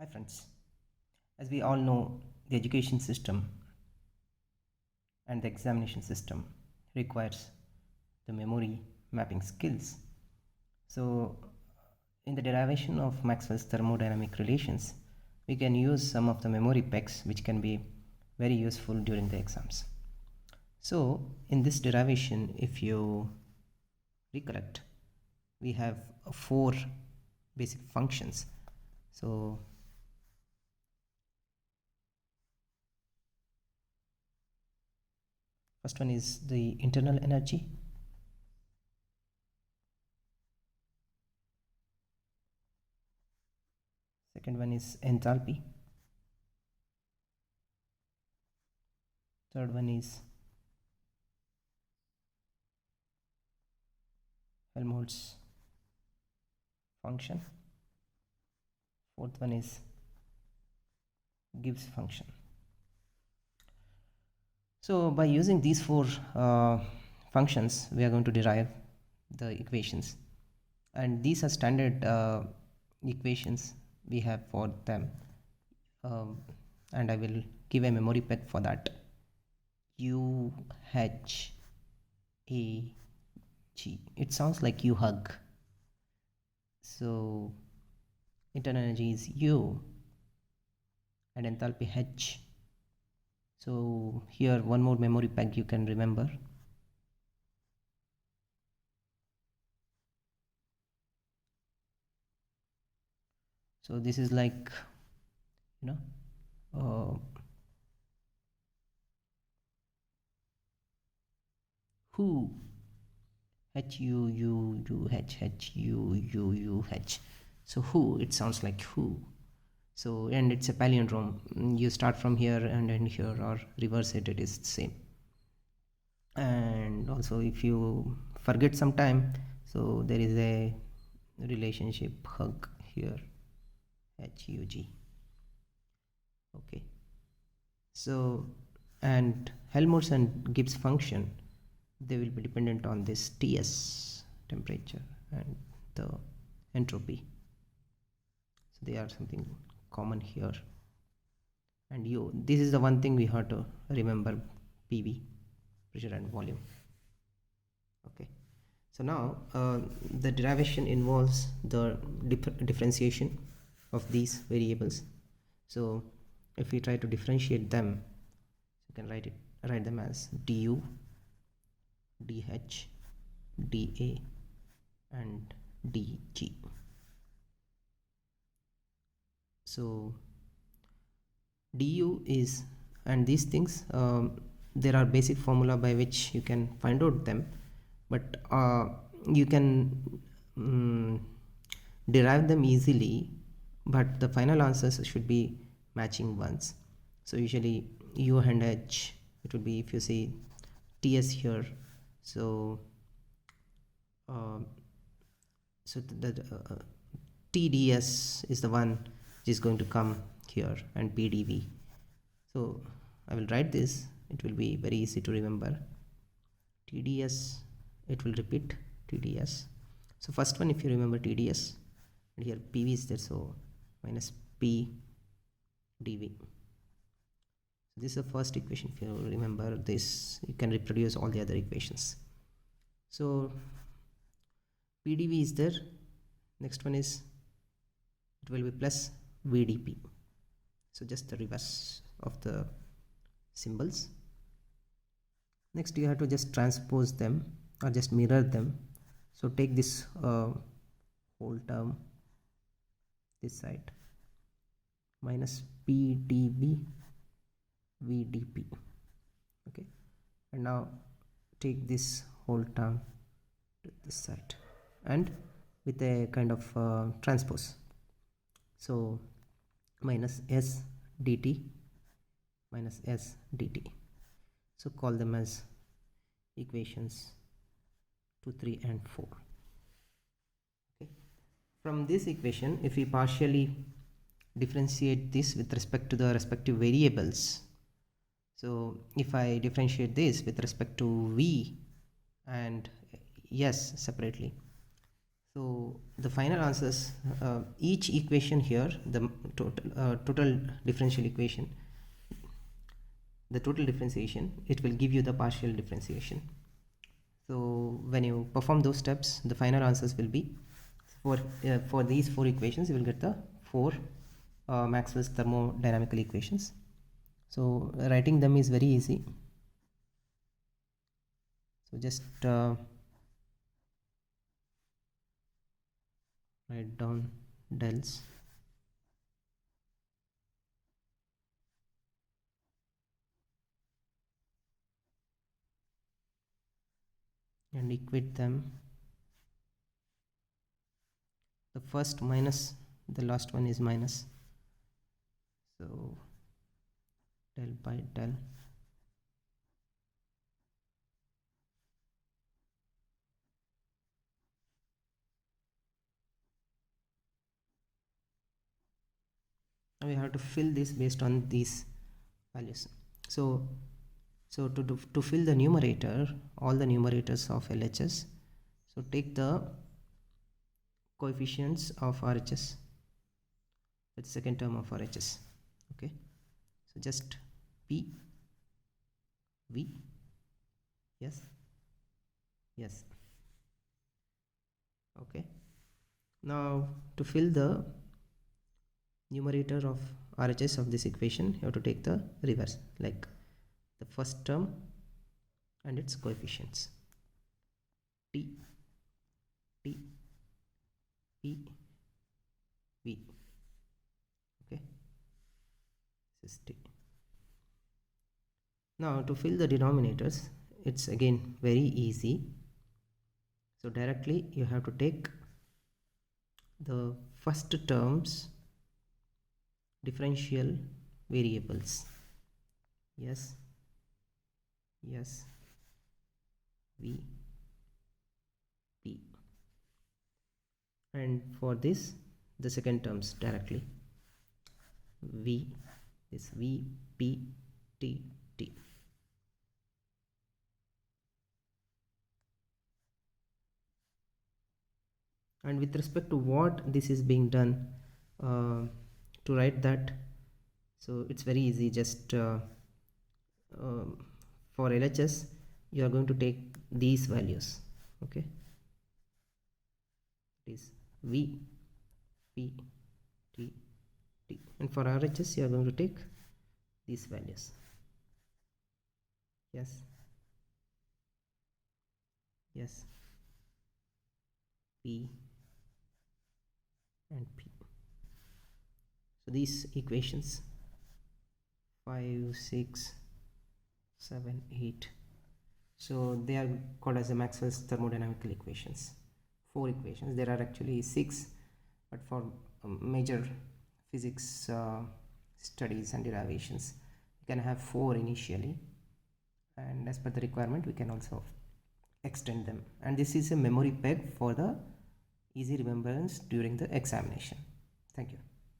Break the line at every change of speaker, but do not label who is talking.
Hi friends, as we all know, the education system and the examination system requires the memory mapping skills. So in the derivation of Maxwell's thermodynamic relations, we can use some of the memory pegs which can be very useful during the exams. So in this derivation, if you recollect, we have four basic functions. So first one is the internal energy. Second one is enthalpy. Third one is Helmholtz function. Fourth one is Gibbs function. So by using these four functions, we are going to derive the equations, and these are standard equations we have for them, and I will give a memory peg for that. U H A G. It sounds like you hug. So internal energy is U and enthalpy H. So here one more memory peg you can remember. So this is like, who, H U U U H H U U U H. So who, it sounds like who. So, and it's a palindrome. You start from here and end here, or reverse it, it is the same. And also if you forget some time, so there is a relationship hug here, HUG. Okay. So, and Helmholtz and Gibbs function, they will be dependent on this TS, temperature, and the entropy. So they are something common here. And U, this is the one thing we have to remember, PV, pressure and volume. Okay. So now the derivation involves the differentiation of these variables. So if we try to differentiate them, you can write them as du, dh, dA, and dg. So du is, and these things, there are basic formula by which you can find out them, but you can derive them easily, but the final answers should be matching ones. So usually u and h, it would be, if you see ts here, so the tds is the one which is going to come here, and pdv. So I will write this, it will be very easy to remember. TDS, it will repeat TDS. So first one, if you remember TDS, and here PV is there, so minus P dV. So this is the first equation. If you remember this, you can reproduce all the other equations. So PdV is there. Next one is, it will be plus VdP. So just the reverse of the symbols. Next you have to just transpose them or just mirror them. So take this whole term this side, minus PdV VdP. Okay, and now take this whole term to this side and with a kind of transpose. So minus S dt minus S dt. So call them as equations 2, 3 and 4. Okay. From this equation, if we partially differentiate this with respect to the respective variables, so if I differentiate this with respect to V and S separately, So the final answers, each equation here, the total differential equation, the total differentiation, it will give you the partial differentiation. So when you perform those steps, the final answers will be for these four equations, you will get the four Maxwell's thermodynamical equations. So writing them is very easy. So just write down dels and equate them. The first minus, the last one is minus. So del by del. Now we have to fill this based on these values. So to fill the numerator, all the numerators of LHS, so take the coefficients of RHS, that's second term of RHS. Okay, so just P, V, yes, yes. Okay, now to fill the numerator of RHS of this equation, you have to take the reverse, like the first term and its coefficients, T, T, P, V. Okay, this is T. Now to fill the denominators, it's again very easy. So directly you have to take the first terms differential variables, yes, yes, V, P, and for this the second terms directly V, this V, P, T, T. And with respect to what this is being done, to write that, so it's very easy. Just for LHS you are going to take these values. Okay, it is V, P, T, T, and for RHS you are going to take these values, yes, yes, P and P. So these equations 5, 6, 7, 8, so they are called as the Maxwell's thermodynamical equations. 4 equations. There are actually 6, but for major physics studies and derivations you can have 4 initially, and as per the requirement we can also extend them. And this is a memory peg for the easy remembrance during the examination. Thank you.